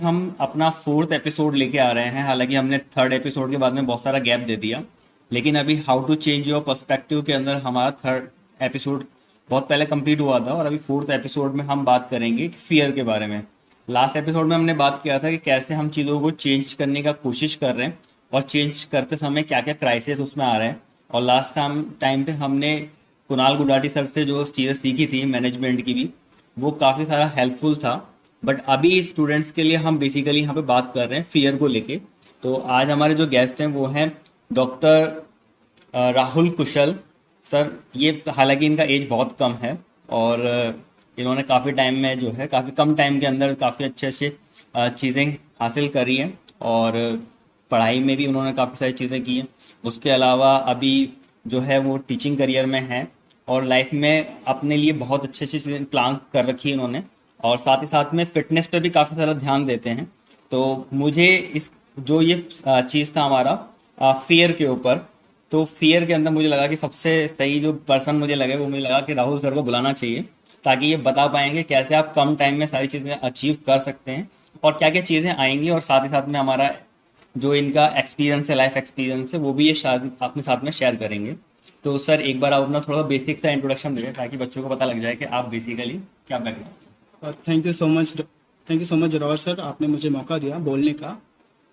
हम अपना fourth episode लेके आ रहे हैं। हालांकि हमने थर्ड एपिसोड के बाद में बहुत सारा गैप दे दिया, लेकिन अभी how to change your perspective के अंदर हमारा थर्ड एपिसोड बहुत पहले कंप्लीट हुआ था, और अभी फोर्थ एपिसोड में हम बात करेंगे फियर के बारे में। लास्ट एपिसोड में हमने बात किया था कि कैसे हम चीज़ों को चेंज करने का कोशिश कर रहे हैं, और चेंज करते समय क्या क्या क्राइसिस उसमें आ रहे हैं। और लास्ट टाइम पे हमने कुणाल गुलाटी सर से जो चीज़ें सीखी थी मैनेजमेंट की भी, वो काफ़ी सारा हेल्पफुल था। बट अभी स्टूडेंट्स के लिए हम बेसिकली यहाँ पे बात कर रहे हैं फियर को लेके। तो आज हमारे जो गेस्ट हैं वो हैं डॉक्टर राहुल कुशल सर। ये हालांकि इनका एज बहुत कम है, और इन्होंने काफ़ी टाइम में जो है काफ़ी कम टाइम के अंदर काफ़ी अच्छे अच्छे चीज़ें हासिल करी हैं, और पढ़ाई में भी उन्होंने काफ़ी सारी चीज़ें की हैं। उसके अलावा अभी जो है वो टीचिंग करियर में हैं, और लाइफ में अपने लिए बहुत अच्छे अच्छे चीज़ें प्लान कर रखी है इन्होंने। और साथ ही साथ में फिटनेस पे भी काफ़ी सारा ध्यान देते हैं। तो मुझे इस जो ये चीज़ था हमारा फियर के ऊपर, तो फियर के अंदर मुझे लगा कि सबसे सही जो पर्सन मुझे लगे वो मुझे लगा कि राहुल सर को बुलाना चाहिए, ताकि ये बता पाएंगे कैसे आप कम टाइम में सारी चीज़ें अचीव कर सकते हैं, और क्या क्या चीज़ें आएंगी। और साथ ही साथ में हमारा जो इनका एक्सपीरियंस है, लाइफ एक्सपीरियंस है, वो भी ये शायद अपने साथ में शेयर करेंगे। तो सर एक बार आप अपना थोड़ा बेसिक सा इंट्रोडक्शन दीजिए, ताकि बच्चों को पता लग जाए कि आप बेसिकली क्या background. Thank you so much. Thank you so much Zorawar sir, आपने मुझे मौका दिया बोलने का।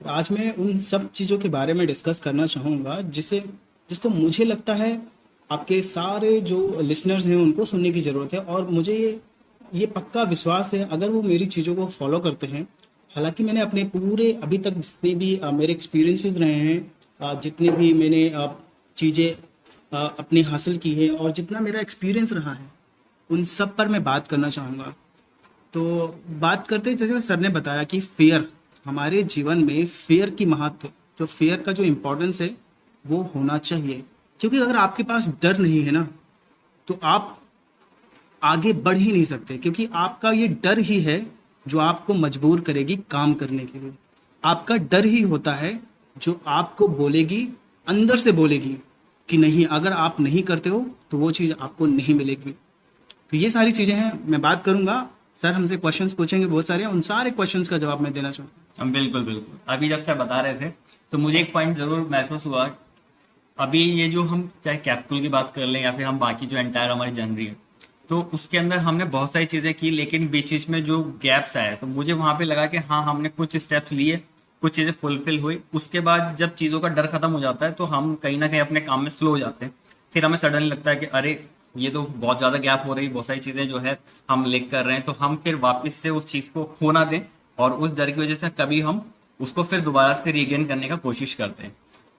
आज मैं उन सब चीज़ों के बारे में डिस्कस करना चाहूँगा जिसको मुझे लगता है आपके सारे जो लिसनर्स हैं उनको सुनने की ज़रूरत है। और मुझे ये पक्का विश्वास है अगर वो मेरी चीज़ों को फॉलो करते हैं। हालांकि मैंने अपने पूरे अभी तक जितने भी मेरे एक्सपीरियंसेस रहे हैं, जितने भी मैंने चीज़ें अपनी हासिल की है और जितना मेरा एक्सपीरियंस रहा है, उन सब पर मैं बात करना चाहूँगा। तो बात करते हैं, जैसे सर ने बताया कि फेयर हमारे जीवन में फेयर की महत्व, जो फेयर का जो इम्पोर्टेंस है वो होना चाहिए। क्योंकि अगर आपके पास डर नहीं है ना, तो आप आगे बढ़ ही नहीं सकते। क्योंकि आपका ये डर ही है जो आपको मजबूर करेगी काम करने के लिए। आपका डर ही होता है जो आपको बोलेगी, अंदर से बोलेगी कि नहीं, अगर आप नहीं करते हो तो वो चीज़ आपको नहीं मिलेगी। तो ये सारी चीज़ें हैं, मैं बात करूंगा। सर हमसे क्वेश्चंस पूछेंगे बहुत सारे, उन सारे क्वेश्चंस का जवाब मैं देना चाहूँगा। हम बिल्कुल बिल्कुल, अभी जब से बता रहे थे तो मुझे एक पॉइंट जरूर महसूस हुआ। अभी ये जो हम चाहे कैपिटल की बात कर लें या फिर हम बाकी जो एंटायर हमारी जनरी है, तो उसके अंदर हमने बहुत सारी चीज़ें की, लेकिन बीच बीच में जो गैप्स आए तो मुझे वहाँ पे लगा कि हाँ, हमने कुछ स्टेप्स लिए, कुछ चीज़ें फुलफिल हुई। उसके बाद जब चीज़ों का डर खत्म हो जाता है तो हम कहीं ना कहीं अपने काम में स्लो हो जाते हैं। फिर हमें सडनली लगता है कि अरे, ये तो बहुत ज़्यादा गैप हो रही, बहुत सारी चीज़ें जो है हम लेक कर रहे हैं, तो हम फिर वापस से उस चीज़ को खो ना दें, और उस डर की वजह से कभी हम उसको फिर दोबारा से रीगेन करने का कोशिश करते हैं।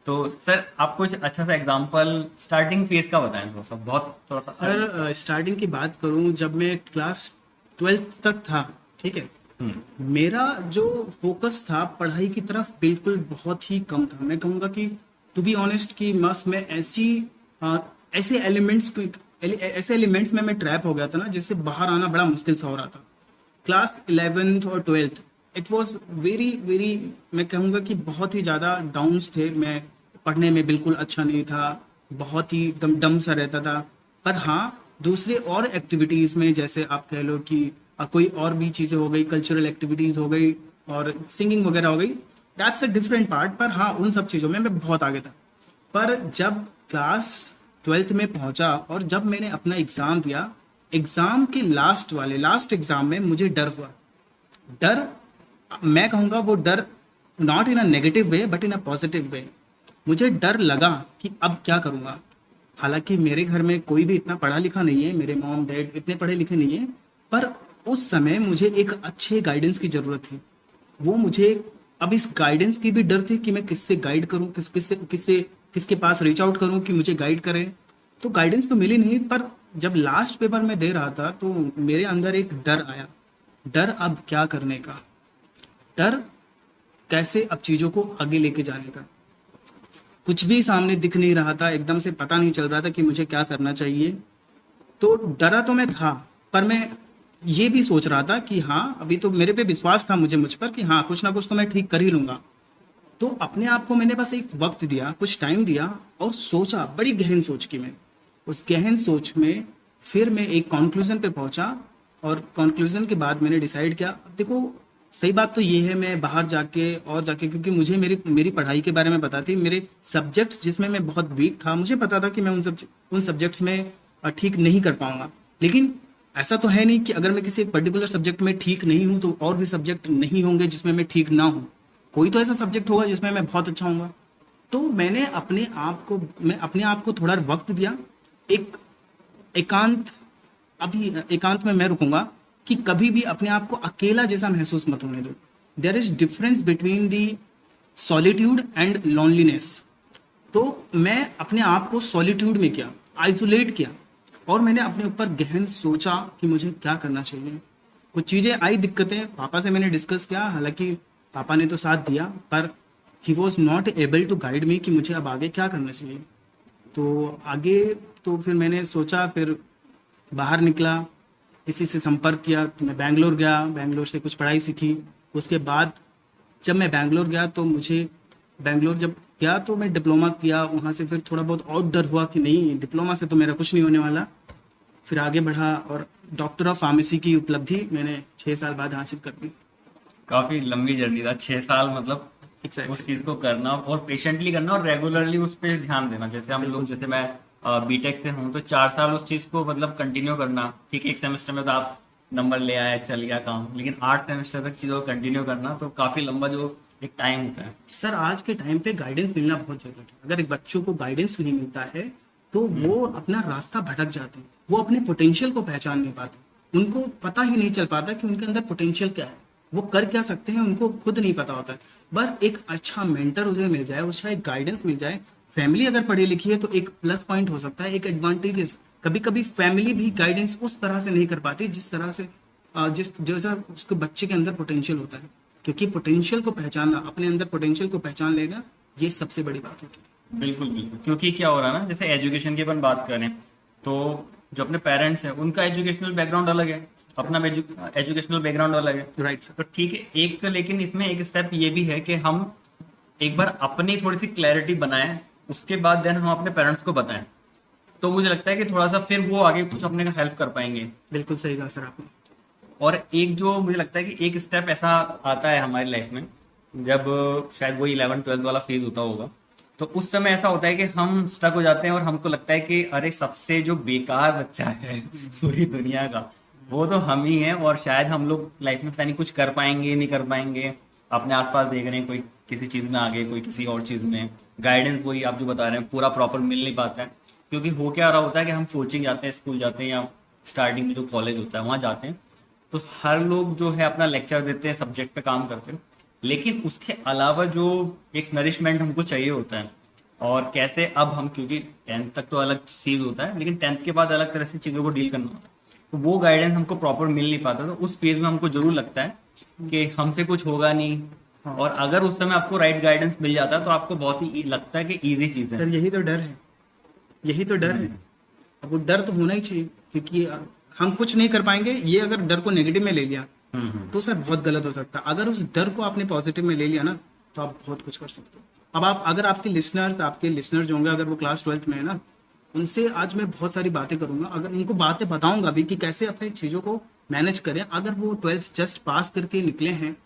तो सर आप कुछ अच्छा सा एग्जांपल स्टार्टिंग फेज का बताएं, थोड़ा सा, बहुत थोड़ा सा अर्ली स्टेज। सर स्टार्टिंग की बात करूं, जब मैं क्लास 12th तक था, ठीक है, हम्म। मेरा जो फोकस था पढ़ाई की तरफ बिल्कुल बहुत ही कम था। मैं कहूँगा कि टू बी ऑनेस्ट कि बस मैं अ, ऐसे एलिमेंट्स में मैं ट्रैप हो गया था ना, जिससे बाहर आना बड़ा मुश्किल सा हो रहा था। क्लास 11th और 12th it was very very, मैं कहूँगा कि बहुत ही ज़्यादा डाउन्स थे। मैं पढ़ने में बिल्कुल अच्छा नहीं था, बहुत ही एकदम डम सा रहता था। पर हाँ, दूसरे और एक्टिविटीज़ में, जैसे आप कह लो कि कोई और भी चीज़ें हो गई, कल्चरल एक्टिविटीज़ हो गई और सिंगिंग वगैरह हो गई, दैट्स अ डिफरेंट पार्ट। पर हाँ, उन सब चीज़ों में मैं बहुत आगे था। पर जब क्लास 12th में पहुंचा और जब मैंने अपना एग्ज़ाम दिया, एग्ज़ाम के लास्ट एग्ज़ाम में मुझे डर हुआ। डर, मैं कहूँगा वो डर not in a negative way but in a positive way. मुझे डर लगा कि अब क्या करूँगा। हालांकि मेरे घर में कोई भी इतना पढ़ा लिखा नहीं है, मेरे मॉम डैड इतने पढ़े लिखे नहीं है। पर उस समय मुझे एक अच्छे गाइडेंस की ज़रूरत थी। वो मुझे, अब इस गाइडेंस की भी डर थी कि मैं किससे गाइड करूँ, किसके पास रीच आउट करूँ कि मुझे गाइड करें। तो गाइडेंस तो मिली नहीं। पर जब लास्ट पेपर में दे रहा था तो मेरे अंदर एक डर आया। डर अब क्या करने का, डर कैसे अब चीज़ों को आगे लेके जाने का। कुछ भी सामने दिख नहीं रहा था, एकदम से पता नहीं चल रहा था कि मुझे क्या करना चाहिए। तो डरा तो मैं था, पर मैं ये भी सोच रहा था कि हाँ, अभी तो मेरे पे विश्वास था मुझ पर कि हाँ, कुछ ना कुछ तो मैं ठीक कर ही लूँगा। तो अपने आप को मैंने बस एक वक्त दिया, कुछ टाइम दिया और सोचा, बड़ी गहन सोच की। मैं उस गहन सोच में फिर मैं एक कंक्लूजन पे पहुंचा। और कंक्लूजन के बाद मैंने डिसाइड किया, देखो, सही बात तो ये है, मैं बाहर जाके और जाके, क्योंकि मुझे मेरी मेरी पढ़ाई के बारे में पता थी, मेरे सब्जेक्ट्स जिसमें मैं बहुत वीक था, मुझे पता था कि मैं उन सब्जेक्ट्स में ठीक नहीं कर पाऊंगा। लेकिन ऐसा तो है नहीं कि अगर मैं किसी एक पर्टिकुलर सब्जेक्ट में ठीक नहीं हूँ तो और भी सब्जेक्ट नहीं होंगे जिसमें मैं ठीक ना हूँ। कोई तो ऐसा सब्जेक्ट होगा जिसमें मैं बहुत अच्छा हूँगा। तो मैं अपने आप को थोड़ा वक्त दिया। एक एकांत, अभी एकांत में मैं रुकूंगा कि कभी भी अपने आप को अकेला जैसा महसूस मत होने दो। There is difference between the solitude and loneliness. तो मैं अपने आप को सॉलिट्यूड में किया, आइसोलेट किया, और मैंने अपने ऊपर गहन सोचा कि मुझे क्या करना चाहिए। कुछ चीज़ें आई, दिक्कतें पापा से मैंने डिस्कस किया, हालांकि पापा ने तो साथ दिया, पर he was not able to guide me कि मुझे अब आगे क्या करना चाहिए। तो आगे, तो फिर मैंने सोचा, फिर बाहर निकला, किसी से संपर्क किया, तो मैं बैंगलोर गया, बैंगलोर से कुछ पढ़ाई सीखी। उसके बाद जब मैं बैंगलोर गया तो मुझे, बैंगलोर जब गया तो मैं डिप्लोमा किया वहाँ से। फिर थोड़ा बहुत और डर हुआ कि नहीं, डिप्लोमा से तो मेरा कुछ नहीं होने वाला। फिर आगे बढ़ा और डॉक्टर ऑफ फार्मेसी की उपलब्धि मैंने 6 साल बाद हासिल कर ली। काफी लंबी जर्नी था 6 साल, मतलब उस एग्जैक्टली। चीज को करना और पेशेंटली करना और रेगुलरली उस पर ध्यान देना। जैसे हम लोग, जैसे मैं बीटेक से हूँ तो 4 साल उस चीज को मतलब कंटिन्यू करना। ठीक है, एक सेमेस्टर में तो आप नंबर ले आए, चल गया काम, लेकिन 8 सेमेस्टर तक चीजों को कंटिन्यू करना तो काफी लंबा जो एक टाइम होता है। सर आज के टाइम पे गाइडेंस मिलना बहुत जरूरी है। अगर एक बच्चों को गाइडेंस नहीं मिलता है तो वो अपना रास्ता भटक जाते हैं, वो अपने पोटेंशियल को पहचान नहीं पाते, उनको पता ही नहीं चल पाता कि उनके अंदर पोटेंशियल क्या है, वो कर क्या सकते हैं, उनको खुद नहीं पता होता है। बस एक अच्छा मेंटर उसे मिल जाए, उसका एक गाइडेंस मिल जाए। फैमिली अगर पढ़ी लिखी है तो एक प्लस पॉइंट हो सकता है, एक एडवांटेजेस। कभी कभी फैमिली भी गाइडेंस उस तरह से नहीं कर पाती जिस तरह से जिस जैसा उसके बच्चे के अंदर पोटेंशियल होता है। क्योंकि पोटेंशियल को पहचानना, अपने अंदर पोटेंशियल को पहचान लेगा, ये सबसे बड़ी बात होती है। बिल्कुल बिल्कुल, क्योंकि क्या हो रहा है ना, जैसे एजुकेशन की अपन बात करें तो जो अपने पेरेंट्स हैं उनका एजुकेशनल बैकग्राउंड अलग है, अपना एजुकेशनल बैकग्राउंड अलग है। Right sir. तो ठीक है, एक लेकिन इसमें एक स्टेप ये भी है कि हम एक बार अपनी थोड़ी सी क्लैरिटी बनाएं, उसके बाद देन हम अपने पेरेंट्स को बताएं। तो मुझे लगता है कि थोड़ा सा फिर वो आगे कुछ अपने का हेल्प कर पाएंगे। बिल्कुल सही कहा सर आपने। और एक जो मुझे लगता है कि एक स्टेप ऐसा आता है हमारी लाइफ में, जब शायद वो 11 12 वाला फेज होता होगा, तो उस समय ऐसा होता है कि हम स्टक हो जाते हैं और हमको लगता है कि अरे सबसे जो बेकार बच्चा है पूरी दुनिया का वो तो हम ही हैं, और शायद हम लोग लाइफ में पता नहीं कुछ कर पाएंगे नहीं कर पाएंगे। अपने आसपास देख रहे हैं कोई किसी चीज़ में आगे, कोई किसी और चीज़ में, गाइडेंस वही आप जो बता रहे हैं पूरा प्रॉपर मिल नहीं पाता है। क्योंकि हो क्या रहा होता है कि हम कोचिंग जाते हैं, स्कूल जाते हैं, या स्टार्टिंग में जो कॉलेज होता है वहाँ जाते हैं, तो हर लोग जो है अपना लेक्चर देते हैं, सब्जेक्ट पे काम करते हैं, लेकिन उसके अलावा जो एक नरिशमेंट हमको चाहिए होता है, और कैसे अब हम, क्योंकि 10th तक तो अलग चीज़ होता है लेकिन 10th के बाद अलग तरह से चीज़ों को डील करना होता है, तो वो गाइडेंस हमको प्रॉपर मिल नहीं पाता। तो उस फेज में हमको जरूर लगता है कि हमसे कुछ होगा नहीं, हाँ और अगर उस समय आपको राइट गाइडेंस मिल जाता है तो आपको बहुत ही लगता है कि इजी चीज़ है। सर, यही तो डर है, यही तो डर है। अब वो डर तो होना ही चाहिए, क्योंकि हम कुछ नहीं कर पाएंगे, ये अगर डर को नेगेटिव में ले लिया तो सर बहुत गलत हो सकता है। अगर उस डर को आपने पॉजिटिव में ले लिया ना तो आप बहुत कुछ कर सकते हो। अब आप, अगर आपके लिसनर्स जो होंगे, अगर वो क्लास 12th में है ना, उनसे आज मैं बहुत सारी बातें करूंगा, अगर उनको बातें बताऊंगा भी कि कैसे अपने चीज़ों को मैनेज करें। अगर वो 12th जस्ट पास करके निकले हैं,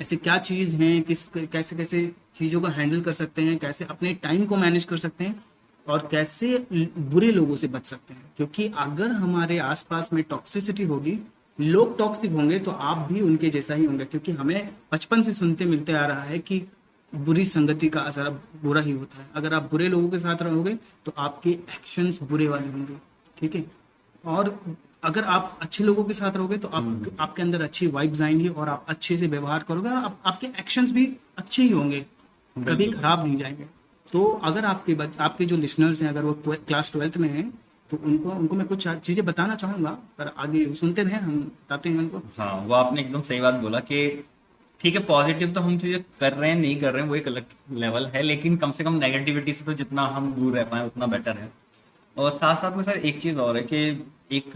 ऐसे क्या चीज़ हैं, कैसे कैसे चीज़ों को हैंडल कर सकते हैं, कैसे अपने टाइम को मैनेज कर सकते हैं, और कैसे बुरे लोगों से बच सकते हैं। क्योंकि अगर हमारे आसपास में टॉक्सिसिटी होगी, लोग टॉक्सिक होंगे, तो आप भी उनके जैसा ही होंगे। क्योंकि हमें बचपन से सुनते मिलते आ रहा है कि बुरी संगति का असर बुरा ही होता है। अगर आप बुरे लोगों के साथ रहोगे तो आपके एक्शंस बुरे वाले होंगे, ठीक है। और अगर आप अच्छे लोगों के साथ रहोगे तो आपके अंदर अच्छी वाइब्स आएंगी और आप अच्छे से व्यवहार करोगे, और आपके एक्शंस भी अच्छे ही होंगे, कभी खराब नहीं जाएंगे। तो अगर आपके जो लिसनर्स हैं, अगर वो क्लास 12th में हैं, तो उनको उनको मैं कुछ चीज़ें बताना चाहूँगा, पर आगे सुनते रहें, हम बताते हैं उनको। हाँ, वो आपने एकदम सही बात बोला कि ठीक है, पॉजिटिव तो हम चीजें कर रहे हैं नहीं कर रहे हैं वो एक अलग लेवल है, लेकिन कम से कम नेगेटिविटी से तो जितना हम दूर रह पाए उतना बेटर है। और साथ साथ में सर एक चीज और है कि एक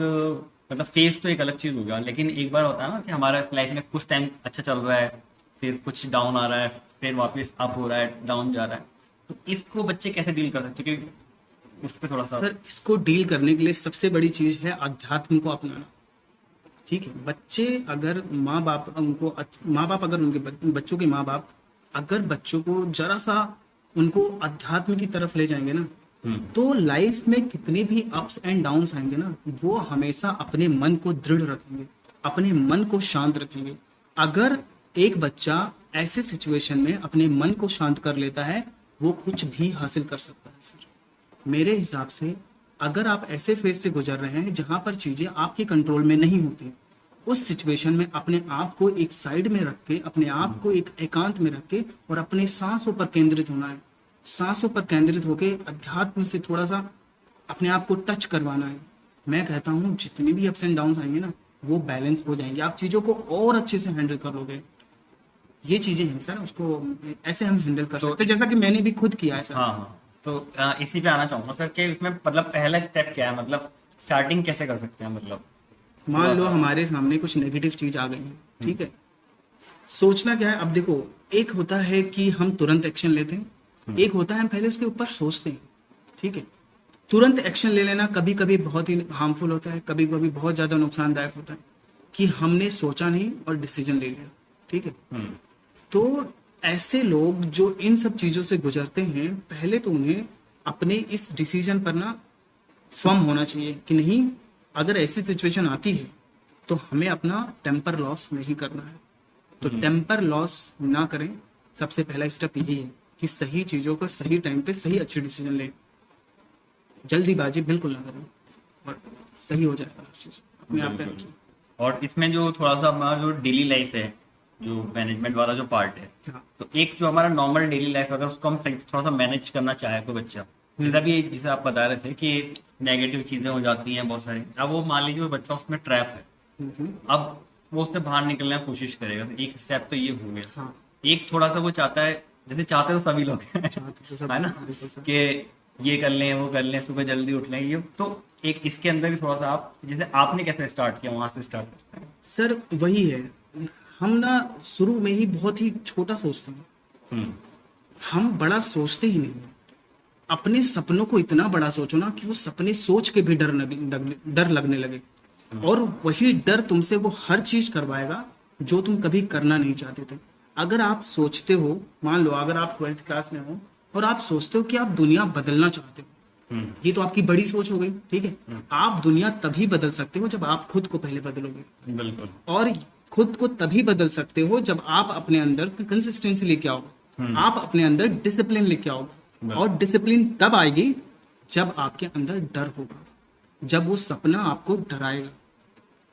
मतलब फेज तो एक अलग चीज हो गया, लेकिन एक बार होता है ना कि हमारा लाइफ में कुछ टाइम अच्छा चल रहा है, फिर कुछ डाउन आ रहा है, फिर वापस अप हो रहा है, डाउन जा रहा है, तो इसको बच्चे कैसे डील कर सकते हैं? क्योंकि उस पर थोड़ा सा। सर, इसको डील करने के लिए सबसे बड़ी चीज़ है अध्यात्म को अपनाना। ठीक है, बच्चे अगर माँ बाप अगर उनके बच्चों के माँ बाप अगर बच्चों को जरा सा उनको अध्यात्म की तरफ ले जाएंगे ना, तो लाइफ में कितने भी अप्स एंड डाउन्स आएंगे ना, वो हमेशा अपने मन को दृढ़ रखेंगे, अपने मन को शांत रखेंगे। अगर एक बच्चा ऐसे सिचुएशन में अपने मन को शांत कर लेता है, वो कुछ भी हासिल कर सकता है सर। मेरे हिसाब से अगर आप ऐसे फेज से गुजर रहे हैं जहां पर चीजें आपके कंट्रोल में नहीं होती, उस सिचुएशन में अपने आप को एक साइड में रख के, अपने आप को एक एकांत में रख के और अपने सांसों पर केंद्रित होना है। सांसों पर केंद्रित होके अध्यात्म से थोड़ा सा अपने आप को टच करवाना है। मैं कहता हूँ जितने भी अप्स एंड डाउन्स आएंगे ना, वो बैलेंस हो जाएंगे, आप चीजों को और अच्छे से हैंडल कर लोगे। ये चीजें हैं सर, उसको ऐसे हम हैंडल कर सकते हैं, जैसा कि मैंने भी खुद किया है सर। हाँ हाँ, तो इसी पे आना चाहूंगा सर कि इसमें मतलब पहला स्टेप क्या है, मतलब स्टार्टिंग कैसे कर सकते हैं, मतलब मान लो हमारे सामने कुछ नेगेटिव चीज आ गई है, ठीक है, सोचना क्या है। अब देखो, एक होता है कि हम तुरंत एक्शन लेते हैं, एक होता है हम पहले उसके ऊपर सोचते हैं, ठीक है। तुरंत एक्शन ले लेना कभी कभी बहुत ही हार्मफुल होता है, कभी कभी बहुत ज्यादा नुकसानदायक होता है कि हमने सोचा नहीं और डिसीजन ले लिया, ठीक है। तो ऐसे लोग जो इन सब चीजों से गुजरते हैं, पहले तो उन्हें अपने इस डिसीजन पर ना फर्म होना चाहिए कि नहीं, अगर ऐसी सिचुएशन आती है तो हमें अपना टेम्पर लॉस नहीं करना है। तो टेम्पर लॉस ना करें, सबसे पहला स्टेप यही है कि सही चीजों का सही टाइम पे सही अच्छे डिसीजन लें, जल्दीबाजी बिल्कुल ना करें और सही हो जाएगा हर चीज अपने आप पे। और इसमें जो थोड़ा सा हमारा जो डेली लाइफ है, जो मैनेजमेंट वाला जो पार्ट है, हाँ। तो एक जो हमारा नॉर्मल डेली लाइफ, अगर उसको हम थोड़ा सा मैनेज करना चाहे कोई बच्चा, जैसा भी जैसे आप बता रहे थे कि नेगेटिव चीजें हो जाती हैं बहुत सारी, अब वो मान लीजिए वो बच्चा उसमें ट्रैप है, अब वो उससे बाहर निकलने की कोशिश करेगा, तो एक स्टेप तो ये हो गया। हाँ। एक थोड़ा सा वो चाहता है, जैसे चाहते तो सभी लोग हैं, है ना, कि ये कर लें वो कर लें, सुबह जल्दी उठ लें, ये तो एक इसके अंदर भी थोड़ा सा आप, जैसे आपने कैसे स्टार्ट किया वहां से स्टार्ट करते हैं। सर वही है, हम ना शुरू में ही बहुत ही छोटा सोचते हैं, हम बड़ा सोचते ही नहीं हैं। अपने सपनों को इतना बड़ा सोचो ना कि वो सपने सोच के भी डर लगने लगे, और वही डर तुमसे वो हर चीज करवाएगा जो तुम कभी करना नहीं चाहते थे। अगर आप सोचते हो, मान लो अगर आप 12th क्लास में हो और आप सोचते हो कि आप दुनिया बदलना चाहते हो, ये तो आपकी बड़ी सोच हो गई, ठीक है। आप दुनिया तभी बदल सकते हो जब आप खुद को पहले बदलोगे, बिल्कुल। और खुद को तभी बदल सकते हो जब आप अपने अंदर कंसिस्टेंसी लेके आओगे, आप अपने अंदर डिसिप्लिन लेके आओगे, और डिसिप्लिन तब आएगी जब आपके अंदर डर होगा, जब वो सपना आपको डराएगा।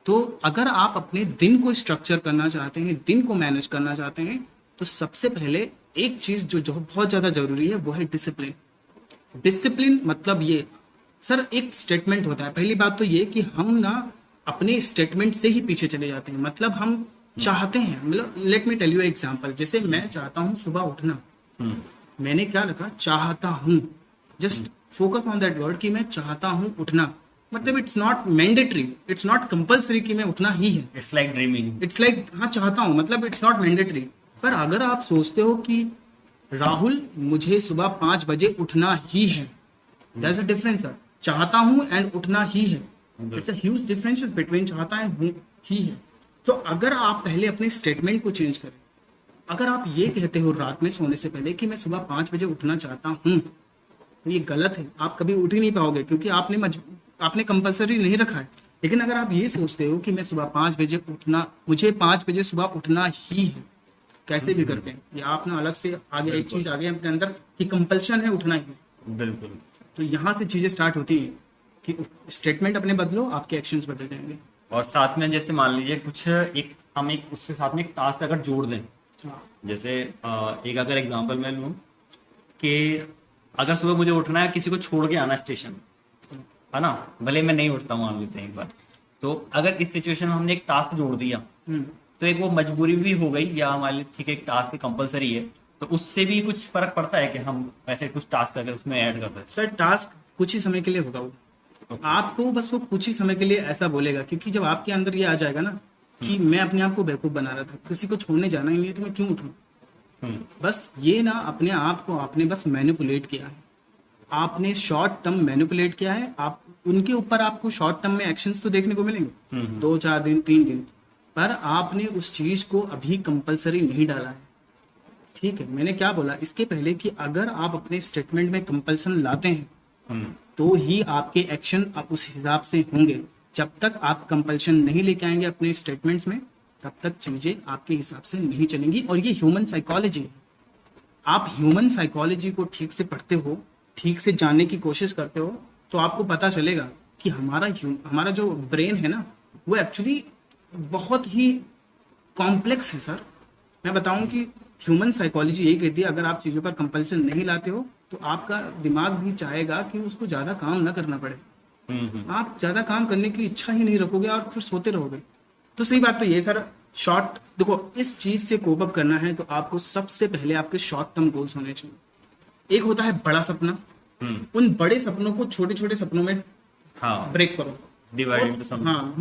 तो अगर आप अपने दिन को स्ट्रक्चर करना चाहते हैं, दिन को मैनेज करना चाहते हैं, तो सबसे पहले एक चीज जो बहुत ज्यादा जरूरी है वो है डिसिप्लिन। डिसिप्लिन मतलब ये सर एक स्टेटमेंट होता है। पहली बात तो ये कि हम ना अपने स्टेटमेंट से ही पीछे चले जाते हैं, मतलब हम चाहते हैं, मतलब let me tell you example, जैसे मैं चाहता हूँ सुबह उठना, मैंने क्या लिखा, चाहता हूँ, just focus on that word कि मैं चाहता हूँ उठना, मतलब it's not mandatory, it's not compulsory कि मैं उठना ही है, it's like dreaming, it's like हाँ चाहता हूँ, मतलब इट्स नॉट मैंडेटरी। पर अगर आप सोचते हो कि राहुल मुझे सुबह 5 बजे उठना ही है, दैट्स अ डिफरेंस सर, चाहता हूँ एंड उठना ही है, it's a huge difference between चाहता है हूँ ही है। तो अगर आप पहले अपने स्टेटमेंट को चेंज करें, अगर आप ये कहते हो रात में सोने से पहले कि मैं सुबह 5 बजे उठना चाहता हूँ, तो ये गलत है, आप कभी उठ ही नहीं पाओगे, क्योंकि आपने कंपलसरी नहीं रखा है। लेकिन अगर आप ये सोचते हो कि मैं सुबह 5 बजे उठना, मुझे 5 बजे सुबह उठना ही है, कैसे भी करके, ये आप ना अलग से आगे एक चीज आ गई अपने अंदर कि कंपल्शन है उठना ही है। बिल्कुल। तो यहाँ से चीजें स्टार्ट होती हैं कि स्टेटमेंट अपने बदलो, आपके एक्शंस बदल जाएंगे। और साथ में जैसे मान लीजिए कुछ एक हम एक उसके साथ में एक टास्क अगर जोड़ दें, जैसे एक अगर एग्जांपल मैं लूँ कि अगर सुबह मुझे उठना है, किसी को छोड़ के आना स्टेशन, है ना, भले मैं नहीं उठता हूँ, मान लेते हैं एक बार, तो अगर इस सिचुएशन में हमने एक टास्क जोड़ दिया, तो एक वो मजबूरी भी हो गई, या हमारे लिए ठीक है एक टास्क कंपलसरी है, तो उससे भी कुछ फर्क पड़ता है कि हम ऐसे कुछ टास्क अगर उसमें ऐड करते हैं। सर टास्क कुछ ही समय के लिए होगा वो, आपको बस वो कुछ ही समय के लिए ऐसा बोलेगा, क्योंकि जब आपके अंदर ये आ जाएगा ना कि मैं अपने आप को बेवकूफ बना रहा था, किसी को छोड़ने जाना ही नहीं है, तो मैं क्यों उठूं, बस ये ना अपने आप को आपने बस मैनिपुलेट किया है। आपने शॉर्ट टर्म मैनिपुलेट किया है, आप उनके ऊपर आपको शॉर्ट टर्म में एक्शंस तो देखने को मिलेंगे, 2-4 दिन 3 दिन, पर आपने उस चीज को अभी कंपलसरी नहीं डाला है। ठीक है, मैंने क्या बोला इसके पहले कि अगर आप अपने स्टेटमेंट में कंपल्सन लाते हैं तो ही आपके एक्शन उस हिसाब से होंगे। जब तक आप कंपल्शन नहीं लेके आएंगे अपने स्टेटमेंट्स में, तब तक चीजें आपके हिसाब से नहीं चलेंगी। और ये ह्यूमन साइकोलॉजी है। आप ह्यूमन साइकोलॉजी को ठीक से पढ़ते हो, ठीक से जानने की कोशिश करते हो, तो आपको पता चलेगा कि हमारा जो ब्रेन है ना, वो एक्चुअली बहुत ही कॉम्प्लेक्स है सर। मैं बताऊं कि ह्यूमन साइकोलॉजी यही कहती है, अगर आप चीज़ों पर कंपल्सन नहीं लाते हो तो आपका दिमाग भी चाहेगा कि उसको ज़्यादा काम ना करना पड़े। आप ज़्यादा काम करने की इच्छा ही नहीं रखोगे और फिर सोते रहोगे। तो सही बात तो ये सर, शॉर्ट देखो, इस चीज़ से कोप अप करना है तो आपको सबसे पहले आपके शॉर्ट टर्म गोल्स होने चाहिए। एक होता है बड़ा सपना, उन बड़े सपनों को छोटे छोटे सपनों में ब्रेक करो, डिवाइड इनटू सम। हाँ,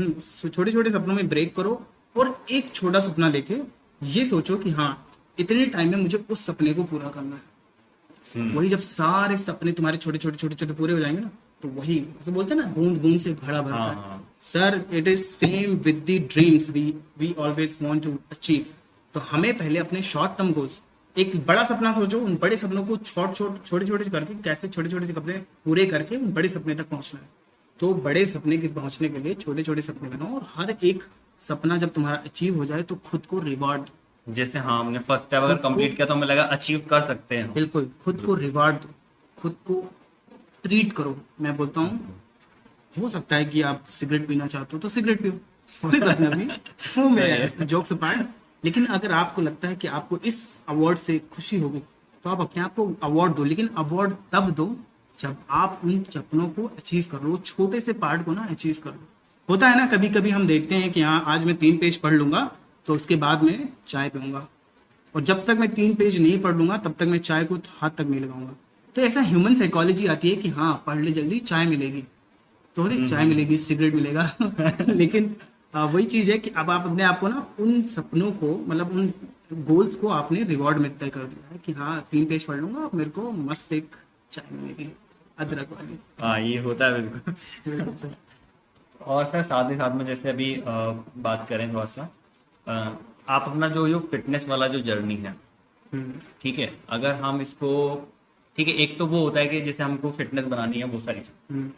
छोटे छोटे सपनों में ब्रेक करो और एक छोटा सपना लेके ये सोचो कि हाँ, इतने टाइम में मुझे उस सपने को पूरा करना है। वही जब सारे सपने तुम्हारे छोटे छोटे छोटे छोटे पूरे हो जाएंगे ना, तो वही जैसे बोलते हैं ना, बूंद बूंद से घड़ा भरता है। Sir, it is same with the dreams we always want to achieve. तो हमें पहले अपने शॉर्ट टर्म गोल्स, एक बड़ा सपना सोचो, उन बड़े सपनों को छोटे छोटे करके, कैसे छोटे छोटे कपड़े पूरे करके उन बड़े सपने तक पहुंचना है। तो बड़े सपने के पहुंचने के लिए छोटे छोटे सपने बनाओ, और हर एक सपना जब तुम्हारा अचीव हो जाए तो खुद को रिवॉर्ड, जैसे हमने फर्स्ट स्टेप अगर कंप्लीट किया तो हमें लगा अचीव कर सकते हैं। बिल्कुल खुद को रिवॉर्ड दो, खुद को ट्रीट करो। मैं बोलता हूँ, हो सकता है कि आप सिगरेट पीना चाहते हो तो सिगरेट पियो, कोई बात नहीं, वो मैं जोक्स अपार्ट। लेकिन अगर आपको लगता है कि आपको इस अवार्ड से खुशी होगी तो आप अपने आप को अवार्ड दो, लेकिन अवार्ड तब दो जब आप उन सपनों को अचीव कर लो, छोटे से पार्ट को ना अचीव कर लो। होता है ना, कभी कभी हम देखते हैं कि हाँ, आज मैं 3 पेज पढ़ लूंगा तो उसके बाद में चाय पीऊंगा, और जब तक मैं 3 पेज नहीं पढ़ लूंगा तब तक मैं चाय को हाथ तक नहीं लगाऊंगा। तो ऐसा ह्यूमन साइकोलॉजी आती है कि हाँ, पढ़ ले जल्दी, चाय मिलेगी, तो चाय मिलेगी, सिगरेट मिलेगा। लेकिन वही चीज़ है कि अब आप अपने आप को ना उन सपनों को, मतलब उन गोल्स को आपने रिवॉर्ड में तय कर दिया है कि हाँ, 3 पेज पढ़ लूंगा, अब मेरे को मस्त एक चाय मिलेगी अदरक वाली। हाँ, ये होता है बिल्कुल। और सर साथ ही साथ में जैसे अभी बात करें थोड़ा सा, आप अपना जो फिटनेस वाला जो जर्नी है, ठीक है, अगर हम इसको, ठीक है, एक तो वो होता है कि जैसे हमको फिटनेस बनानी है, वो सारी चीज़,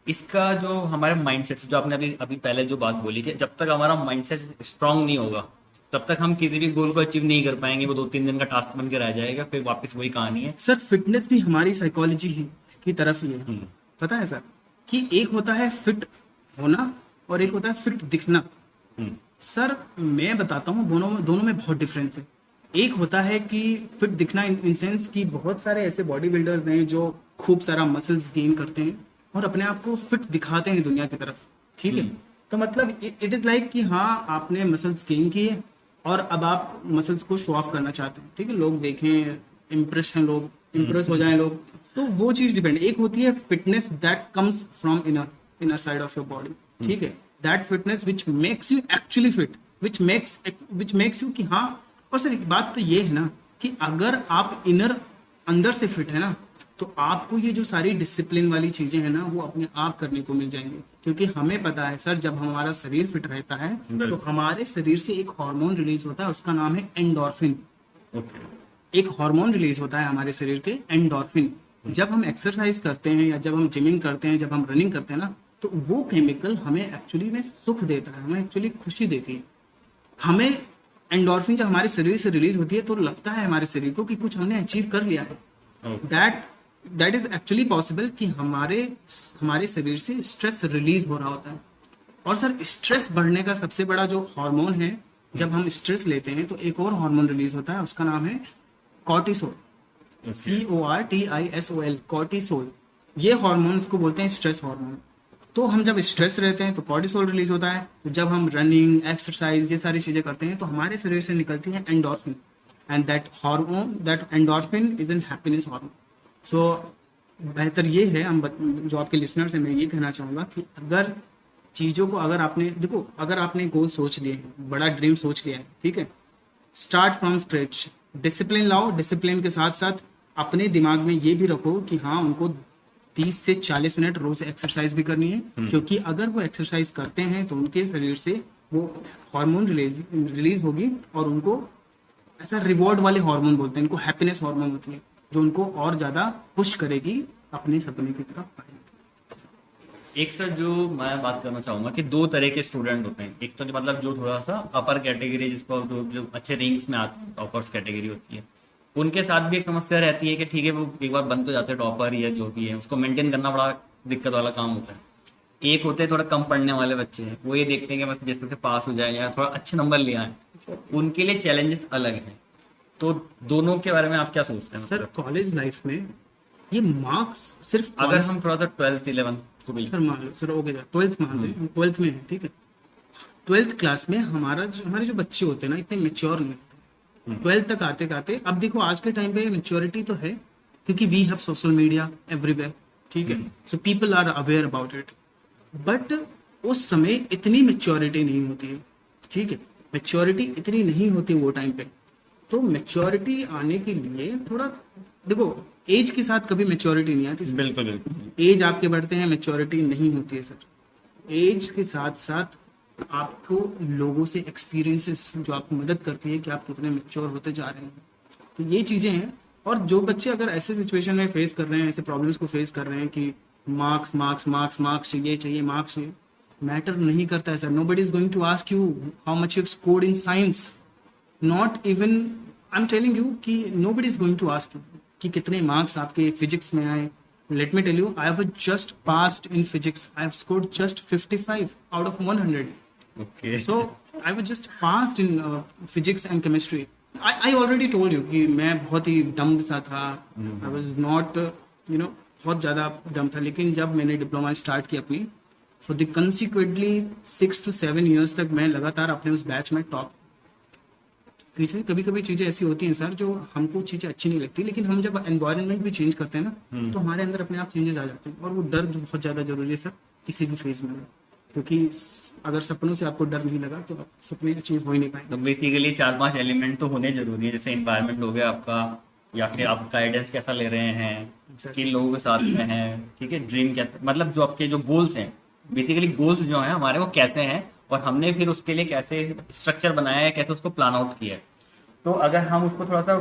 इसका जो हमारे माइंडसेट, जो आपने अभी अभी पहले जो बात बोली कि जब तक हमारा माइंडसेट स्ट्रांग नहीं होगा तब तक हम किसी भी गोल को अचीव नहीं कर पाएंगे। वो 2-3 दिन का टास्क बन के रह जाएगा, फिर वापस वही कहानी है। सर, फिटनेस भी हमारी साइकोलॉजी की तरफ ही है। पता है सर कि एक होता है फिट होना और एक होता है फिट दिखना। सर, मैं बताता हूँ, दोनों में बहुत डिफरेंस है। एक होता है कि फिट दिखना इन सेंस कि बहुत सारे ऐसे बॉडी बिल्डर्स हैं जो खूब सारा मसल्स गेन करते हैं और अपने आप को फिट दिखाते हैं दुनिया की तरफ, ठीक है। तो मतलब इट इज़ लाइक कि हाँ, आपने मसल्स गेन किए और अब आप मसल्स को शो ऑफ करना चाहते हैं, ठीक है, लोग देखें, इम्प्रेस हैं लोग, इम्प्रेस हो जाएं लोग। तो वो चीज़ डिपेंड। एक होती है fitness that comes from inner side of your body, ठीक है, that fitness which makes you actually fit, which makes you कि हाँ। और सर, एक बात तो ये है ना कि अगर आप अंदर से फिट है ना, तो आपको ये जो सारी डिसिप्लिन वाली चीजें हैं ना, वो अपने आप करने को मिल जाएंगी। क्योंकि हमें पता है सर, जब हमारा शरीर फिट रहता है तो हमारे शरीर से एक हार्मोन रिलीज होता है, उसका नाम है एंडोर्फिन। एक हार्मोन रिलीज होता है हमारे शरीर के, एंडोर्फिन। जब हम एक्सरसाइज करते हैं या जब हम जिमिंग करते हैं, जब हम रनिंग करते हैं ना, तो वो केमिकल हमें एक्चुअली में सुख देता है, हमें एक्चुअली खुशी देती है। हमें एंडोर्फिन जब हमारे शरीर से रिलीज होती है तो लगता है हमारे शरीर को कि कुछ हमने अचीव कर लिया है। दैट इज एक्चुअली पॉसिबल कि हमारे शरीर से स्ट्रेस रिलीज हो रहा होता है। और सर, स्ट्रेस बढ़ने का सबसे बड़ा जो हार्मोन है, जब हम स्ट्रेस लेते हैं तो एक और हार्मोन रिलीज होता है, उसका नाम है कॉर्टिसोल, CORTISOL, कॉर्टिसोल। ये हार्मोन को बोलते हैं स्ट्रेस हार्मोन। तो हम जब स्ट्रेस रहते हैं तो कॉर्टिसोल रिलीज होता है। तो जब हम रनिंग, एक्सरसाइज, ये सारी चीजें करते हैं तो हमारे शरीर से निकलती है endorphin, and that endorphin is an happiness hormone. So बेहतर ये है, जो आपके लिसनर से मैं ये कहना चाहूँगा कि अगर चीज़ों को, अगर आपने गोल सोच लिए, बड़ा ड्रीम सोच लिया है, ठीक है, स्टार्ट फ्रॉम स्क्रैच, डिसिप्लिन लाओ। डिसिप्लिन के साथ साथ अपने दिमाग में ये भी रखो कि हाँ, उनको 30 से 40 मिनट रोज एक्सरसाइज भी करनी है, क्योंकि अगर वो एक्सरसाइज करते हैं तो उनके शरीर से वो हार्मोन रिलीज होगी और उनको ऐसा रिवॉर्ड वाले हार्मोन बोलते हैं इनको, हैप्पीनेस हार्मोन होती है जो उनको और ज़्यादा पुश करेगी अपने सपने की तरफ बढ़ने। एक सर जो मैं बात करना चाहूंगा कि दो तरह के स्टूडेंट होते हैं। एक तो जो मतलब जो थोड़ा सा अपर कैटेगरी, जिसको जो अच्छे रैंक्स में आते हैं, टॉपर्स कैटेगरी होती है, उनके साथ भी एक समस्या रहती है कि ठीक है वो एक बार बन तो जाते हैं टॉपर या जो भी है, उसको मेंटेन करना बड़ा दिक्कत वाला काम होता है। एक होते हैं थोड़ा कम पढ़ने वाले बच्चे हैं, वो ये देखते हैं कि बस जैसे से पास हो जाए या थोड़ा अच्छे नंबर ले आए, उनके लिए चैलेंजेस अलग हैं। तो दोनों के बारे में आप क्या सोचते हैं? सर मतलब कॉलेज लाइफ में ये मार्क्स सिर्फ अगर कॉलेज, हम थोड़ा सा 12th 11th को भी सर मान लो सर ओके सर 12th मान लें, 12th में है ठीक है, 12th क्लास में हमारे जो बच्चे होते हैं ना इतने मेच्योर नहीं होते, 12th तक आते आते। अब देखो आज के टाइम पे मेच्योरिटी तो है क्योंकि we have social media everywhere, ठीक है, so people are aware about it, but उस समय इतनी मेच्योरिटी नहीं होती है, ठीक है, मेच्योरिटी इतनी नहीं होती वो टाइम पे। तो मेच्योरिटी आने के लिए थोड़ा देखो, एज के साथ कभी मेच्योरिटी नहीं आती, बिल्कुल बिल्कुल। एज आपके बढ़ते हैं मेच्योरिटी नहीं होती है सर। एज के साथ साथ आपको लोगों से एक्सपीरियंसेस जो आपको मदद करती है कि आप कितने मेच्योर होते जा रहे हैं, तो ये चीज़ें हैं। और जो बच्चे अगर ऐसे सिचुएशन में फेस कर रहे हैं, ऐसे प्रॉब्लम्स को फेस कर रहे हैं कि मार्क्स मार्क्स मार्क्स मार्क्स चाहिए मार्क्स चाहिए, मैटर नहीं करता है sir. Nobody is going to ask you how much you scored in science, not even I am telling you कि nobody is going to ask you कि कितने marks आपके physics में आए। Let me tell you, I have just passed in physics, I have scored just 55 out of 100। Okay. So I was just passed in physics and chemistry. I already told you कि मैं बहुत ही डम सा था, I was not बहुत ज़्यादा डम था। लेकिन जब मैंने डिप्लोमा स्टार्ट की अपनी, for the consequently 6 to 7 years तक मैं लगातार अपने उस बैच में टॉप। कभी कभी चीज़ें ऐसी होती हैं सर जो हमको चीज़ें अच्छी नहीं लगती, लेकिन हम जब एनवायरनमेंट भी चेंज करते हैं ना तो हमारे अंदर अपने आप चेंजेस आ जाते हैं। और वो डर जो बहुत ज़्यादा जरूरी है सर किसी भी फेज में, क्योंकि अगर सपनों से आपको डर नहीं लगा तो आप सपने अचीव हो ही नहीं पाएंगे। तो बेसिकली 4-5 एलिमेंट तो होने जरूरी है, जैसे एनवायरनमेंट हो गया आपका, या फिर आप गाइडेंस कैसा ले रहे हैं, किन लोगों के साथ में हैं, ठीक है, ड्रीम कैसे, मतलब जो आपके जो गोल्स हैं, बेसिकली गोल्स जो हैं हमारे वो कैसे हैं, और हमने फिर उसके लिए कैसे स्ट्रक्चर बनाया है, कैसे उसको प्लान आउट किया है। तो अगर हम उसको थोड़ा सा,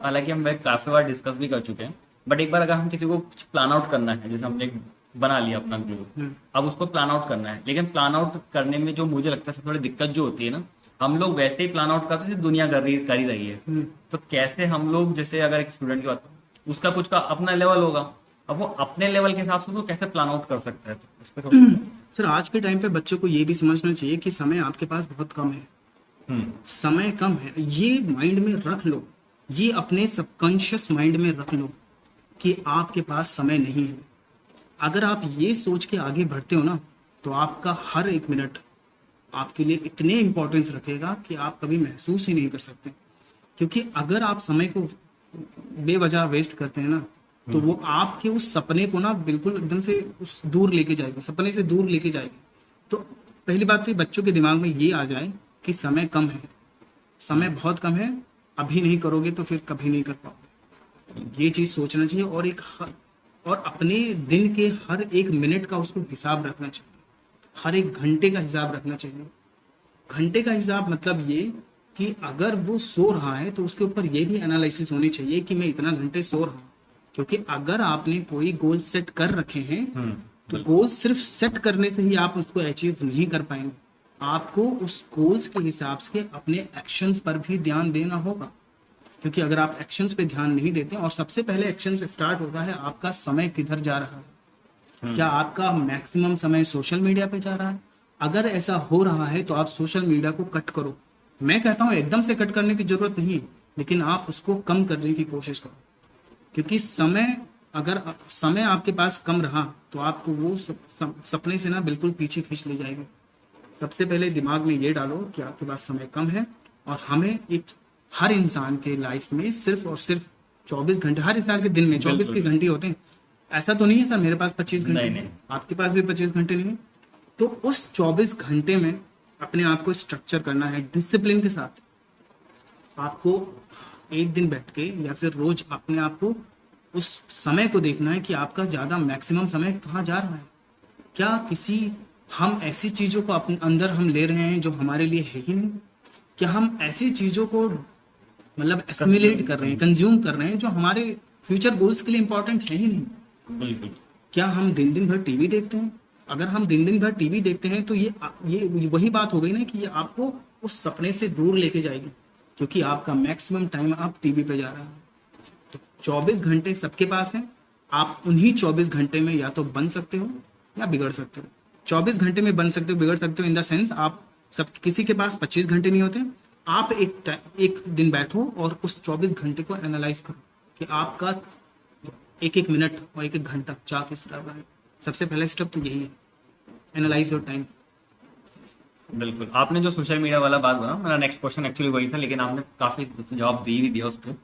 हालांकि हम काफ़ी बार डिस्कस भी कर चुके हैं, बट एक बार अगर हम किसी को प्लान आउट करना है, जैसे हमने बना लिया अपना गोल, अब उसको प्लान आउट करना है, लेकिन प्लान आउट करने में जो मुझे लगता है सबसे बड़ी दिक्कत जो होती है ना, हम लोग वैसे ही प्लान आउट करते हैं दुनिया कर ही रही है। तो कैसे हम लोग, जैसे अगर एक स्टूडेंट की बात, उसका कुछ का अपना लेवल होगा, अब वो अपने लेवल के हिसाब से वो कैसे प्लान आउट कर सकता है, तो उस पर सर आज के टाइम पे बच्चों को ये भी समझना चाहिए कि समय आपके पास बहुत कम है, समय कम है, ये माइंड में रख लो, ये अपने सबकॉन्शियस माइंड में रख लो कि आपके पास समय नहीं है। अगर आप ये सोच के आगे बढ़ते हो ना तो आपका हर एक मिनट आपके लिए इतने इम्पोर्टेंस रखेगा कि आप कभी महसूस ही नहीं कर सकते। क्योंकि अगर आप समय को बेवजह वेस्ट करते हैं ना तो वो आपके उस सपने को ना बिल्कुल एकदम से उस दूर लेके जाएगी, सपने से दूर लेके जाएगी। तो पहली बात तो बच्चों के दिमाग में ये आ जाए कि समय कम है, समय बहुत कम है, अभी नहीं करोगे तो फिर कभी नहीं कर पाओगे। ये चीज़ सोचना चाहिए। और अपने दिन के हर एक मिनट का उसको हिसाब रखना चाहिए, हर एक घंटे का हिसाब रखना चाहिए। घंटे का हिसाब मतलब ये कि अगर वो सो रहा है तो उसके ऊपर ये भी एनालिसिस होनी चाहिए कि मैं इतना घंटे सो रहा हूँ। क्योंकि अगर आपने कोई गोल सेट कर रखे हैं तो गोल सिर्फ सेट करने से ही आप उसको अचीव नहीं कर पाएंगे, आपको उस गोल्स के हिसाब से अपने एक्शंस पर भी ध्यान देना होगा। क्योंकि अगर आप एक्शंस पे ध्यान नहीं देते, और सबसे पहले एक्शन से स्टार्ट होता है आपका समय किधर जा रहा है, क्या आपका मैक्सिमम समय सोशल मीडिया पे जा रहा है? अगर ऐसा हो रहा है तो आप सोशल मीडिया को कट करो। मैं कहता हूँ एकदम से कट करने की जरूरत नहीं है, लेकिन आप उसको कम करने की कोशिश करो। क्योंकि अगर समय आपके पास कम रहा तो आपको वो सपने से ना बिल्कुल पीछे खींच ले जाएगी। सबसे पहले दिमाग में ये डालो कि आपके पास समय कम है, और हमें हर इंसान के लाइफ में सिर्फ और सिर्फ 24 घंटे, हर इंसान के दिन में 24 के घंटे होते हैं। ऐसा तो नहीं है सर मेरे पास 25 घंटे नहीं, आपके पास भी 25 घंटे नहीं है। तो उस 24 घंटे में अपने आप को स्ट्रक्चर करना है डिसिप्लिन के साथ। आपको एक दिन बैठ के या फिर रोज अपने आप को उस समय को देखना है कि आपका ज़्यादा मैक्सिमम समय कहाँ जा रहा है। क्या किसी हम ऐसी चीज़ों को अपने अंदर हम ले रहे हैं जो हमारे लिए है ही नहीं? क्या हम ऐसी चीज़ों को मतलब एसिमिलेट कर रहे हैं, कंज्यूम कर रहे हैं जो हमारे फ्यूचर गोल्स के लिए इंपॉर्टेंट है ही नहीं? बिल्कुल। क्या हम दिन दिन भर टीवी देखते हैं? अगर हम दिन दिन भर टीवी देखते हैं तो ये वही बात हो गई ना कि ये आपको उस सपने से दूर लेके जाएगी, क्योंकि आपका मैक्सिमम टाइम आप टीवी पे जा रहा है। तो 24 घंटे सबके पास हैं, आप उन्हीं 24 घंटे में या तो बन सकते हो या बिगड़ सकते हो। 24 घंटे में बन सकते हो, बिगड़ सकते हो इन द सेंस आप सब, किसी के पास 25 घंटे नहीं होते। आप एक दिन बैठो और उस 24 घंटे को एनालाइज करो कि आपका एक एक मिनट और एक एक घंटा चाह किस तरह का है। सबसे पहला स्टेप तो यही है, एनालाइज योर टाइम। बिल्कुल, आपने जो सोशल मीडिया वाला बात बोला, मेरा नेक्स्ट क्वेश्चन एक्चुअली वही था, लेकिन आपने काफी जवाब दे भी दिया उस पर।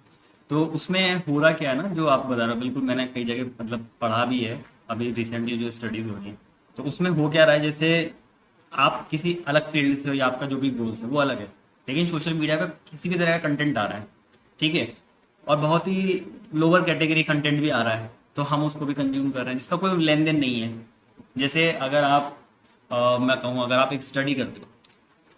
तो उसमें हो रहा क्या है ना, जो आप बता रहे हो, बिल्कुल मैंने कई जगह मतलब पढ़ा भी है, अभी रिसेंटली जो स्टडीज हो रही है, तो उसमें हो क्या रहा है, जैसे आप किसी अलग फील्ड से हो या आपका जो भी गोल्स है वो अलग है, लेकिन सोशल मीडिया पे किसी भी तरह का कंटेंट आ रहा है, ठीक है, और बहुत ही लोअर कैटेगरी कंटेंट भी आ रहा है, तो हम उसको भी कंज्यूम कर रहे हैं जिसका कोई लेन देन नहीं है। जैसे अगर आप मैं कहूँ, अगर आप एक स्टडी करते हो,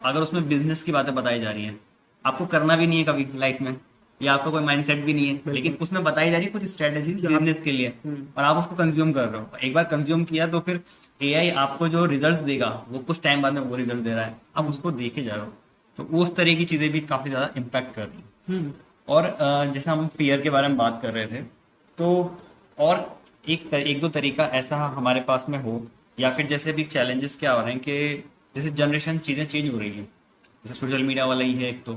अगर उसमें बिजनेस की बातें बताई जा रही हैं, आपको करना भी नहीं है कभी लाइफ में, या आपका कोई माइंडसेट भी नहीं है, लेकिन उसमें बताई जा रही है कुछ स्ट्रेटेजी बिजनेस के लिए, और आप उसको कंज्यूम कर रहे हो। एक बार कंज्यूम किया तो फिर एआई आपको जो रिजल्ट्स देगा वो कुछ टाइम बाद में वो रिजल्ट दे रहा है, आप उसको देखे जा रहे हो, तो उस तरह की चीजें भी काफी ज्यादा इम्पैक्ट कर रही हैं। और जैसे हम फियर के बारे में बात कर रहे थे, तो और एक दो तरीका ऐसा हमारे पास में हो, या फिर जैसे अभी चैलेंजेस क्या हो रहे हैं कि जैसे जनरेशन चीज़ें चेंज हो रही है, जैसे सोशल मीडिया वाला ही है एक तो,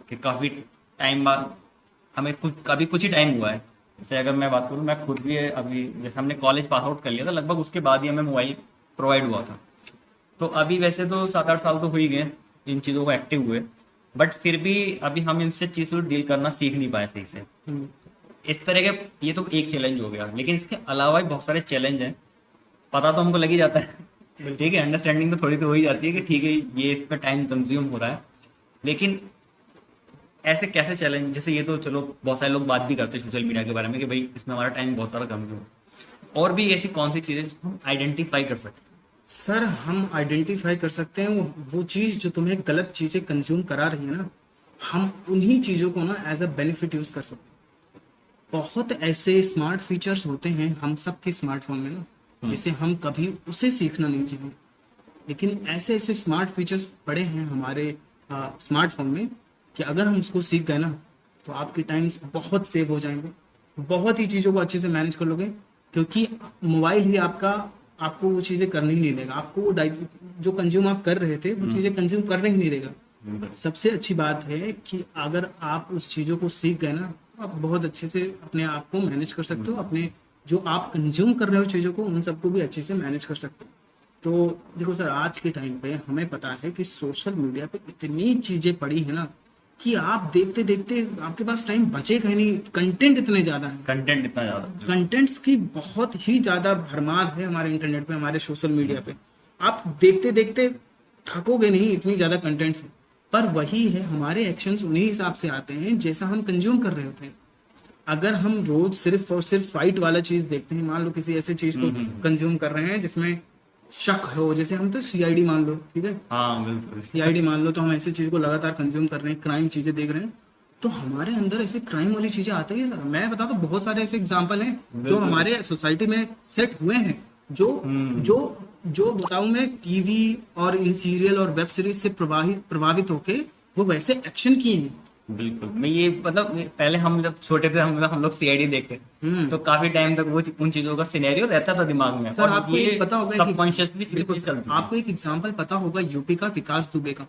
कि काफ़ी टाइम बाद हमें कुछ ही टाइम हुआ है। जैसे अगर मैं बात करूँ, मैं खुद भी अभी जैसे हमने कॉलेज पास आउट कर लिया था, लगभग उसके बाद ही हमें मोबाइल प्रोवाइड हुआ था। तो अभी वैसे तो 7-8 साल तो हो ही गए इन चीज़ों को एक्टिव हुए, बट फिर भी अभी हम इनसे चीज़ को डील करना सीख नहीं पाए सही से। इस तरह के, ये तो एक चैलेंज हो गया, लेकिन इसके अलावा भी बहुत सारे चैलेंज हैं। पता तो हमको लग ही जाता है, ठीक है, अंडरस्टैंडिंग तो थोड़ी तो हो ही जाती है कि ठीक है ये इसमें टाइम कंज्यूम हो रहा है, लेकिन ऐसे कैसे चैलेंज, जैसे ये तो चलो बहुत सारे लोग बात भी करते हैं सोशल मीडिया के बारे में कि भाई इसमें हमारा टाइम बहुत सारा कंज्यूम, और भी ऐसी कौन सी चीज़ें जिसको हम आइडेंटिफाई कर सकते हैं? सर हम आइडेंटिफाई कर सकते हैं वो चीज़ जो तुम्हें गलत चीज़ें कंज्यूम करा रही है ना, हम उन्हीं चीज़ों को ना एज अ बेनिफिट यूज़ कर सकते हैं। बहुत ऐसे स्मार्ट फीचर्स होते हैं हम सबके स्मार्टफोन में ना, जिसे हम कभी उसे सीखना नहीं चाहिए, लेकिन ऐसे ऐसे स्मार्ट फीचर्स पड़े हैं हमारे स्मार्टफोन में कि अगर हम उसको सीख गए ना तो आपके टाइम्स बहुत सेव हो जाएंगे, बहुत ही चीज़ों को अच्छे से मैनेज कर लोगे, क्योंकि मोबाइल ही आपको वो चीज़ें करने ही नहीं देगा, आपको वो जो कंज्यूम आप कर रहे थे वो चीज़ें कंज्यूम करने ही नहीं देगा। सबसे अच्छी बात है कि अगर आप उस चीज़ों को सीख गए ना तो आप बहुत अच्छे से अपने आप को मैनेज कर सकते हो, अपने जो आप कंज्यूम कर रहे हो चीज़ों को उन सबको भी अच्छे से मैनेज कर सकते हो। तो देखो सर, आज के टाइम पे हमें पता है कि सोशल मीडिया पे इतनी चीज़ें पड़ी है ना कि आप देखते देखते आपके पास टाइम बचेगा ही नहीं, कंटेंट इतने ज़्यादा है, कंटेंट इतना ज़्यादा, कंटेंट्स की बहुत ही ज़्यादा भरमार है हमारे इंटरनेट पे, हमारे सोशल मीडिया पे। आप देखते देखते थकोगे नहीं, इतनी ज़्यादा कंटेंट्स है। पर वही है, हमारे एक्शंस उन्हीं हिसाब से आते हैं जैसा हम कंज्यूम कर रहे होते हैं। अगर हम रोज सिर्फ और सिर्फ फाइट वाला चीज देखते हैं, मान लो किसी ऐसे चीज को कंज्यूम कर रहे हैं जिसमें शक हो, जैसे हम तो सीआईडी मान लो, ठीक है, हाँ बिल्कुल, सीआईडी मान लो, तो हम ऐसी चीज को लगातार कंज्यूम कर रहे हैं, क्राइम चीजें देख रहे हैं, तो हमारे अंदर ऐसे क्राइम वाली चीजें आती है। मैं बता, तो बहुत सारे ऐसे एग्जाम्पल हैं जो हमारे सोसाइटी में सेट हुए हैं, जो जो जो बताऊं मैं, टीवी और इन सीरियल और वेब सीरीज से प्रभावित होके वो वैसे एक्शन किए हैं। बिल्कुल। मैं ये मतलब पहले हम जब छोटे थे, हम लोग सीआईडी देखते, तो काफी टाइम तक वो उन चीजों का सिनेरियो रहता था दिमाग में, सर और आपको ये एक पता होगा कि सबकॉन्शियसली बिल्कुल चीजें सर, चलती आपको एक एग्जांपल पता होगा यूपी का विकास दुबे का,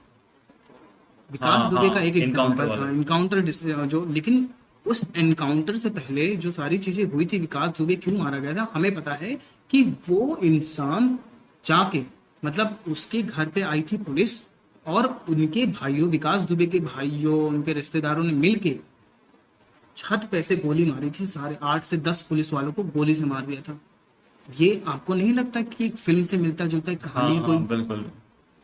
विकास हाँ दुबे हाँ, का एक इनकाउंटर एग्जांपल वाला, था, इनकाउंटर जो, लेकिन उस एनकाउंटर से पहले जो सारी चीजें हुई थी, विकास दुबे क्यों मारा गया था हमें पता है कि वो इंसान जाके, मतलब उसके घर पे आई थी पुलिस, और उनके भाइयों, विकास दुबे के भाइयों, उनके रिश्तेदारों ने मिलके छत पे से गोली मारी थी, सारे 8 से 10 पुलिस वालों को गोली से मार दिया था। ये आपको नहीं लगता कि एक फिल्म से मिलता जुलता एक हाँ कहानी है कोई? हाँ बिल्कुल,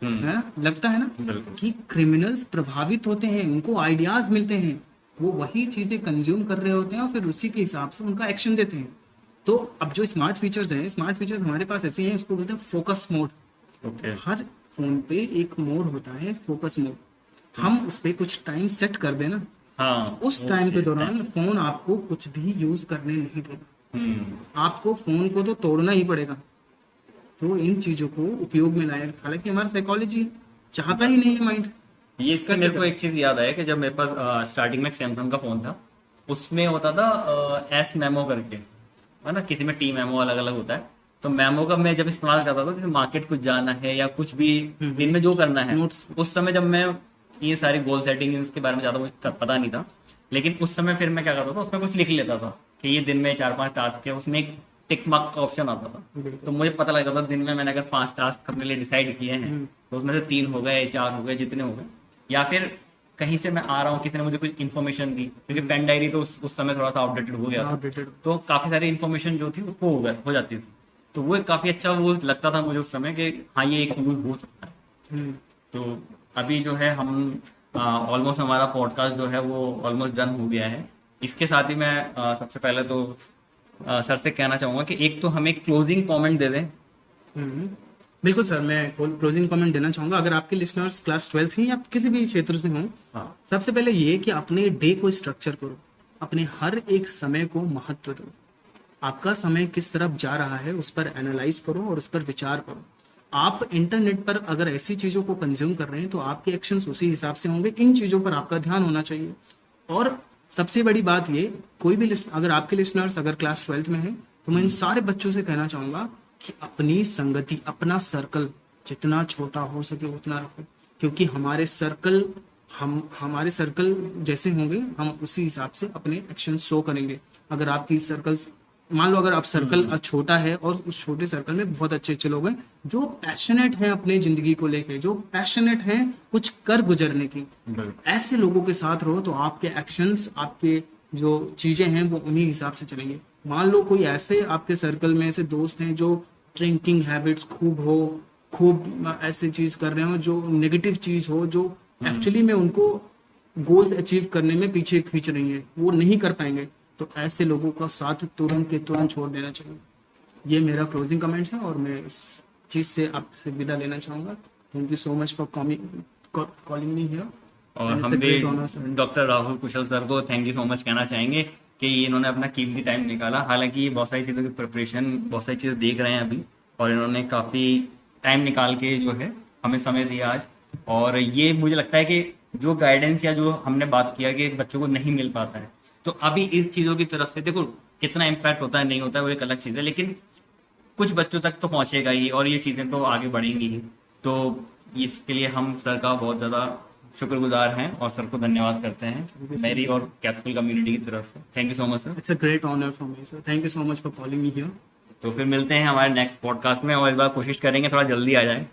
है ना, लगता है ना बिल्कुल, कि क्रिमिनल्स प्रभावित होते हैं, उनको आइडियाज मिलते हैं, वो वही चीज़ें कंज्यूम कर रहे होते हैं और फिर उसी के हिसाब से उनका एक्शन देते हैं। तो अब जो स्मार्ट फीचर्स हैं, स्मार्ट फीचर्स हमारे पास ऐसे हैं, इसको बोलते हैं फोकस मोड। ओके। हर फोन पे एक मोड होता है फोकस मोड, हम उस पर कुछ टाइम सेट कर देना, हाँ। उस टाइम के ओके। दौरान फोन आपको कुछ भी यूज करने नहीं देगा, हम्म। आपको फोन को तो तोड़ना ही पड़ेगा। तो इन चीजों को उपयोग में लाए, हालांकि हमारा साइकोलॉजी चाहता ही नहीं है माइंड। ये इससे कैसे मेरे को करें? एक चीज याद आया कि जब मेरे पास स्टार्टिंग में सैमसंग का फोन था, उसमें होता था एस मेमो करके, है ना, किसी में टी मेमो अलग अलग होता है। तो मेमो का मैं जब इस्तेमाल करता था, जैसे मार्केट कुछ जाना है या कुछ भी दिन में जो करना है, नोट्स। उस समय जब मैं ये सारी गोल सेटिंग इसके बारे में ज्यादा मुझे पता नहीं था, लेकिन उस समय फिर मैं क्या करता था, उसमें कुछ लिख लेता था कि ये दिन में 4-5 टास्क है, उसमें एक टिक मार्क का ऑप्शन आता था। तो मुझे पता लगता था दिन में मैंने अगर 5 टास्क अपने लिए डिसाइड किए हैं, तो उसमें से 3 हो गए, 4 हो गए, जितने हो गए। या फिर कहीं से मैं आ रहा हूँ, किसी ने मुझे कुछ इन्फॉर्मेशन दी, क्योंकि पेन डायरी तो उस समय थोड़ा सा आउटडेटेड हो गया था, आउटडेटेड। तो काफी सारी इन्फॉर्मेशन जो थी वो हो जाती थी। तो वो एक काफी अच्छा वो लगता था मुझे उस समय कि हाँ ये एक यूज हो सकता है। तो अभी जो है हम ऑलमोस्ट हमारा पॉडकास्ट जो है वो ऑलमोस्ट डन हो गया है। इसके साथ ही मैं सबसे पहले तो सर से कहना चाहूंगा कि एक तो हमें क्लोजिंग कमेंट दे दें। बिल्कुल सर, मैं क्लोजिंग कमेंट देना चाहूँगा। अगर आपके लिसनर्स क्लास 12 हैं या किसी भी क्षेत्र से हों, हाँ। सबसे पहले ये कि अपने डे को स्ट्रक्चर करो, अपने हर एक समय को महत्व दो। आपका समय किस तरफ जा रहा है उस पर एनालाइज करो और उस पर विचार करो। आप इंटरनेट पर अगर ऐसी चीज़ों को कंज्यूम कर रहे हैं तो आपके एक्शंस उसी हिसाब से होंगे। इन चीज़ों पर आपका ध्यान होना चाहिए। और सबसे बड़ी बात ये, कोई भी लिस्ट, अगर आपके लिसनर्स अगर क्लास 12 में हैं, तो मैं इन सारे बच्चों से कहना चाहूँगा कि अपनी संगति, अपना सर्कल जितना छोटा हो सके उतना रखो, क्योंकि हमारे सर्कल जैसे होंगे हम उसी हिसाब से अपने एक्शन शो करेंगे। अगर आपकी सर्कल्स, मान लो अगर आप सर्कल छोटा है और उस छोटे सर्कल में बहुत अच्छे अच्छे लोग हैं जो पैशनेट हैं अपनी जिंदगी को लेके, जो पैशनेट हैं कुछ कर गुजरने की, ऐसे लोगों के साथ रहो तो आपके एक्शंस, आपके जो चीजें हैं वो उन्हीं हिसाब से चलेंगे। मान लो कोई ऐसे आपके सर्कल में ऐसे दोस्त हैं जो ड्रिंकिंग हैबिट्स खूब ऐसे चीज कर रहे हो, जो नेगेटिव चीज हो, जो एक्चुअली में उनको गोल्स अचीव करने में पीछे खींच रही है, वो नहीं कर पाएंगे, तो ऐसे लोगों का साथ तुरंत के तुरंत छोड़ देना चाहिए। ये मेरा क्लोजिंग कमेंट्स है और मैं इस चीज़ से आपसे विदा लेना चाहूँगा। Thank you so much for calling me here. और हम भी डॉक्टर राहुल कुशल सर को थैंक यू सो मच कहना चाहेंगे कि इन्होंने अपना कीमती टाइम निकाला। हालांकि ये बहुत सारी चीज़ों की प्रिपरेशन, बहुत सारी चीज़ें देख रहे हैं अभी, और इन्होंने काफ़ी टाइम निकाल के जो है हमें समय दिया आज। और ये मुझे लगता है कि जो गाइडेंस या जो हमने बात किया कि बच्चों को नहीं मिल पाता है, तो अभी इस चीज़ों की तरफ से देखो कितना इम्पैक्ट होता है नहीं होता है वो एक अलग चीज़ है, लेकिन कुछ बच्चों तक तो पहुंचेगा ही और ये चीज़ें तो आगे बढ़ेंगी ही। तो इसके लिए हम सर का बहुत ज़्यादा शुक्रगुजार हैं और सर को धन्यवाद करते हैं मेरी और कैपिटल कम्युनिटी की तरफ से। Thank you so much sir. It's a great honour for me sir, thank you so much for calling me here. तो फिर मिलते हैं हमारे नेक्स्ट पॉडकास्ट में, और इस बार कोशिश करेंगे थोड़ा जल्दी आ जाए।